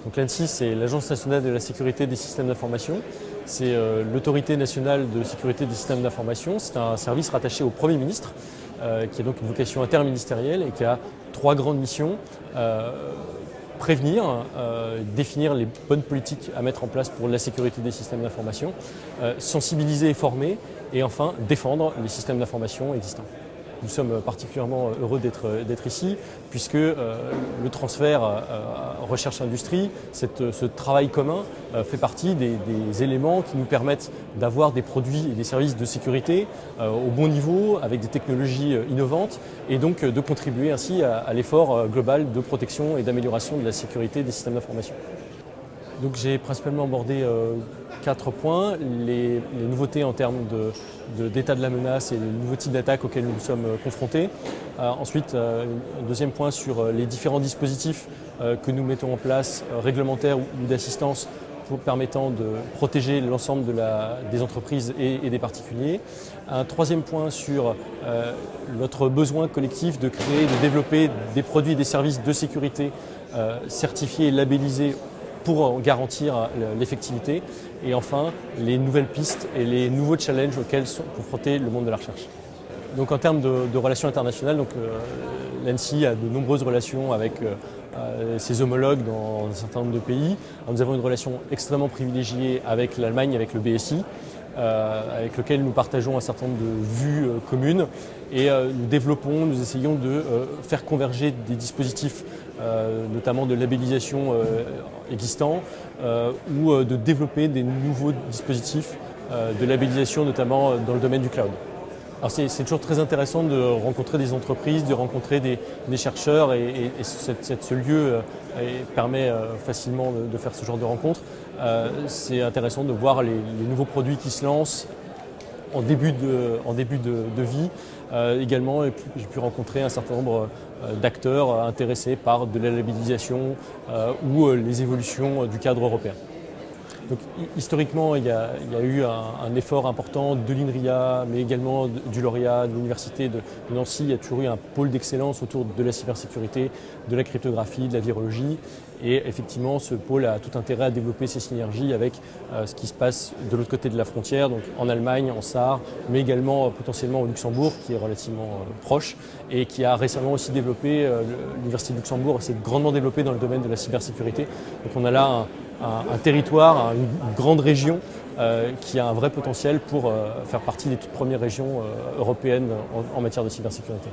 Donc l'ANSSI, c'est l'Agence nationale de la sécurité des systèmes d'information. C'est l'autorité nationale de sécurité des systèmes d'information. C'est un service rattaché au Premier ministre, qui a donc une vocation interministérielle et qui a trois grandes missions. Prévenir, définir les bonnes politiques à mettre en place pour la sécurité des systèmes d'information, sensibiliser et former, et enfin défendre les systèmes d'information existants. Nous sommes particulièrement heureux d'être ici, puisque le transfert recherche-industrie, ce travail commun, fait partie des éléments qui nous permettent d'avoir des produits et des services de sécurité au bon niveau, avec des technologies innovantes, et donc de contribuer ainsi à l'effort global de protection et d'amélioration de la sécurité des systèmes d'information. Donc j'ai principalement abordé 4 points, les nouveautés en termes d'état de la menace et les nouveaux types d'attaques auxquels nous sommes confrontés. Ensuite, un deuxième point sur les différents dispositifs que nous mettons en place, réglementaires ou d'assistance, permettant de protéger l'ensemble des entreprises et des particuliers. Un troisième point sur notre besoin collectif de créer, de développer des produits et des services de sécurité certifiés et labellisés pour garantir l'effectivité, et enfin les nouvelles pistes et les nouveaux challenges auxquels sont confrontés le monde de la recherche. Donc en termes de relations internationales, l'ANSSI a de nombreuses relations avec ses homologues dans un certain nombre de pays. Alors, nous avons une relation extrêmement privilégiée avec l'Allemagne, avec le BSI, avec lequel nous partageons un certain nombre de vues communes, et nous essayons de faire converger des dispositifs, notamment de labellisation existants, ou de développer des nouveaux dispositifs de labellisation, notamment dans le domaine du cloud. Alors c'est toujours très intéressant de rencontrer des entreprises, de rencontrer des chercheurs, et ce lieu permet facilement de faire ce genre de rencontres. C'est intéressant de voir les nouveaux produits qui se lancent en début de vie. Également, j'ai pu rencontrer un certain nombre d'acteurs intéressés par de la labellisation ou les évolutions du cadre européen. Donc, historiquement, il y a eu un effort important de l'INRIA, mais également du Lauréat, de l'Université de Nancy. Il y a toujours eu un pôle d'excellence autour de la cybersécurité, de la cryptographie, de la virologie. Et effectivement, ce pôle a tout intérêt à développer ces synergies avec ce qui se passe de l'autre côté de la frontière, donc en Allemagne, en Sarre, mais également potentiellement au Luxembourg, qui est relativement proche, et qui a récemment aussi développé, l'Université de Luxembourg s'est grandement développée dans le domaine de la cybersécurité. Donc on a là un territoire, une grande région qui a un vrai potentiel pour faire partie des toutes premières régions européennes en matière de cybersécurité.